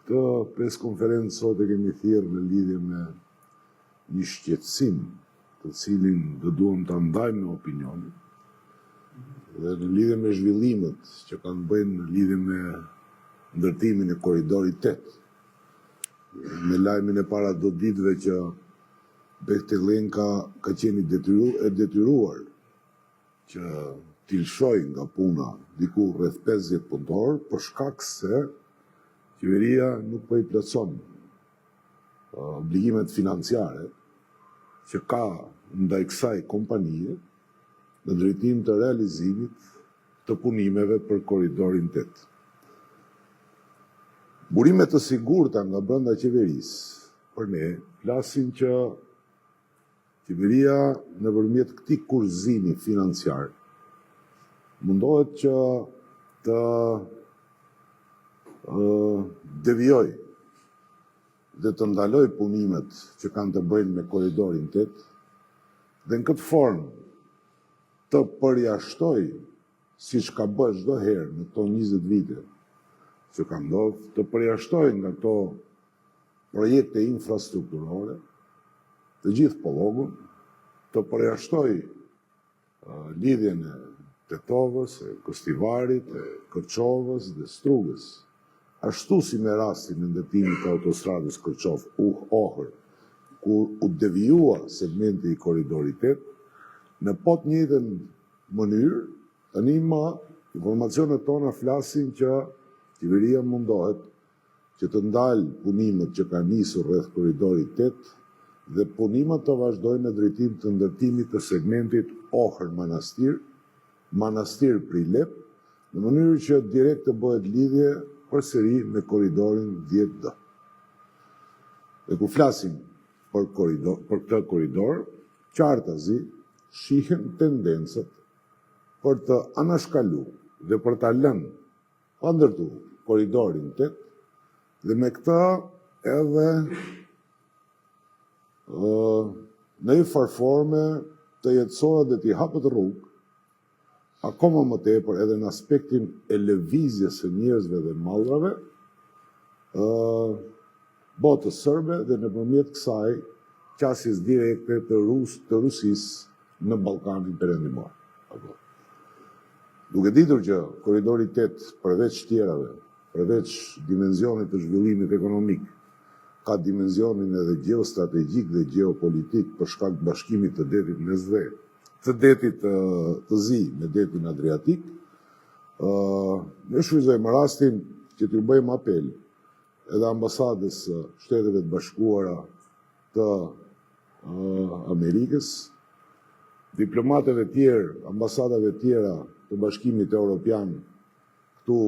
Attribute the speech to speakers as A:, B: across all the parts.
A: Këtë preskonferencë sot e kemi thirrë në lidhje me një shqetësim të cilin do duam ta ndajmë në opinionin dhe në lidhje me zhvillimet që kanë bëjnë në lidhje me ndërtimin e korridorit 8. Me lajmin e para do ditëve që Behtelenka ka qenë detyruar që t'i lshoj nga puna diku rreth 50 punëtor për shkak se qeveria nuk po i plotson obligimet financiare që ka ndaj kësaj kompanie në drejtim të realizimit të punimeve për korridorin 8. Burimet të sigurta nga brenda qeverisë për ne flasin që qeveria nëpërmjet këtij kurzimi financiar mundohet që të devijoj dhe të ndaloj punimet që kanë të bëjnë me korridorin 8 dhe në këtë formë të përjashtoj, siç ka bërë çdo herë në këto 20 vite që ka ndodhur, të përjashtoj nga këto projekte infrastrukturore të gjithë pollogun, të përjashtoj lidhjen e Tetovës, e Kostivarit, e Kërçovës dhe Strugës. Ashtu si me rastin e ndërtimit të autostradës Kërçov-Ohër, kur u devijua segmenti i korridorit 8, në po të njëjtën mënyrë, tani më informacionet tona flasin që qeveria mundohet që të ndalë punimet që kanë nisur rreth korridorit 8 dhe punimet të vazhdojnë në drejtim të ndërtimit të segmentit Ohër-Manastir, Manastir-Prilep, në mënyrë që direkt të bëhet lidhje përsëri me korridorin 10D. Dhe kur flasim për këtë korridor, qartazi shihen tendencat për të anashkaluar dhe për ta lënë pa ndërtuar korridorin 8 dhe me këtë edhe në një farforme të jetësohet dhe t'i hapet rrugë akoma më tepër edhe në aspektin e lëvizjes së njerëzve dhe mallrave botës sërbe dhe nëpërmjet kësaj qasjes direkte të Rusisë në Ballkanin Perëndimor. Duke ditur që korridori 8 përveç tjerave, përveç dimenzionit të zhvillimit ekonomik, ka dimenzionin edhe gjeostrategjik dhe gjeopolitik për shkak të bashkimit të detit Mesdhe, të detit të Zi me detin Adriatik, ne shfrytëzojmë rastin që t'ju bëjmë apel edhe ambasadës Shteteve të Bashkuara të Amerikës, diplomatëve tjerë, ambasadave tjera të Bashkimit Evropian këtu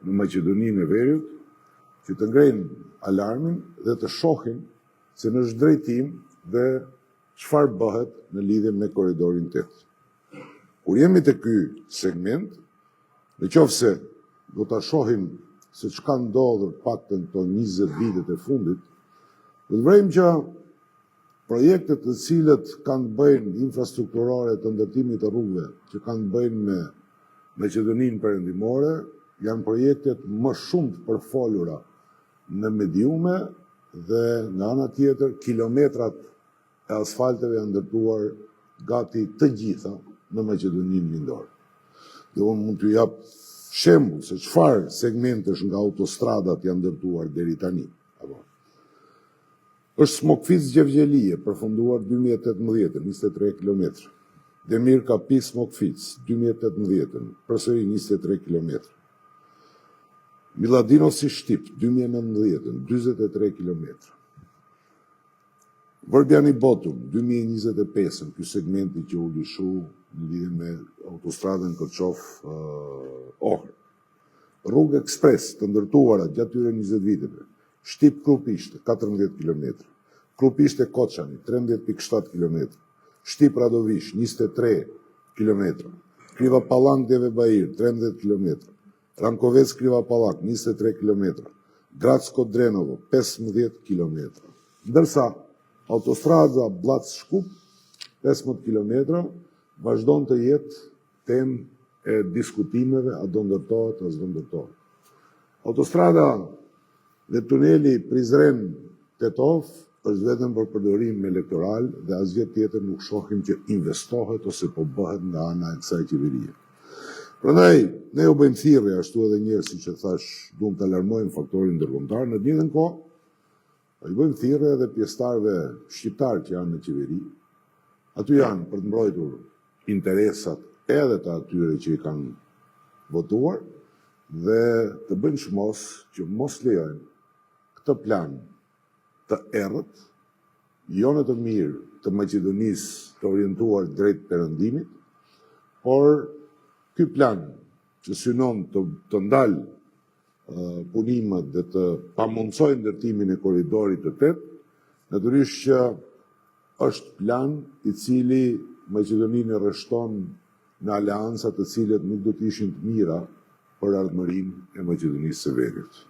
A: në Maqedoninë e Veriut, që të ngrejnë alarmin dhe të shohin se në çdo drejtim dhe çfarë bëhet në lidhje me korridorin 8. Kur jemi te ky segment, nëse do ta shohim se çka ndodhur paktën këto 20 vitet e fundit, do të vrejmë që projektet të cilët kanë bëjnë infrastrukturore të ndërtimit të rrugëve, që kanë bëjnë me Maqedoninë Perëndimore, janë projektet më shumë të përfolura në mediume dhe nga ana tjetër kilometrat e asfalteve janë ndërtuar gati të gjitha në Maqedoninë Lindore. Dhe unë mund t'ju jap shembull se çfarë segmentesh nga autostradat janë ndërtuar deri tani. Është Smokfic-Gjevgjelie, përfunduar 2018, 23 km. Demir Kapi Smokfic, 2018, përsëri 23 km. Miladinosi Shtip, 2019, 43 km. Vërbjani Botum, 2025, ky segmenti që u lëshu në lidhje me autostradën Kërçov-Ohër. Rrugë ekspres të ndërtuara gjatë këtyre 20 viteve. Shtip-Krupishte, 14 km. Krupishte-Koçani, 13.7 km. Shtip-Radovish, 23 km. Kriva-Pallank-Devebajir, 13 km. Rankovec-Kriva-Pallak, 23 km. Gradsko-Drenovo, 15 km. Ndërsa autostrada Blac-Shkup, 15 km, vazhdon të jetë temë e diskutimeve a do ndërtohet, a s'do ndërtohet. Autostrada Dhe tuneli Prizren-Tetov është vetëm për përdorim elektoral dhe asgjë tjetër nuk shohim që investohet ose po bëhet nga ana e kësaj qeverie. Prandaj, ne u bëjmë thirrje ashtu edhe një herë, siç e thash, duam të alarmojmë faktorin ndërkombëtar, në të njëjtën kohë, i bëjmë thirrje edhe pjesëtarëve shqiptar që janë në qeveri. Aty janë për të mbrojtur interesat edhe të atyre që i kanë votuar dhe të bëjnë shmos që mos lejojnë këtë plan të errët, jo në të mirë të Maqedonisë të orientuar drejt perëndimit, por ky plan që synon të ndalë punimet dhe të pamundsojë ndërtimin e korridorit të 8, natyrisht që është plan i cili Maqedoninë rreshton në aleanca të cilat nuk do të ishin të mira për ardhmërinë e Maqedonisë së Veriut.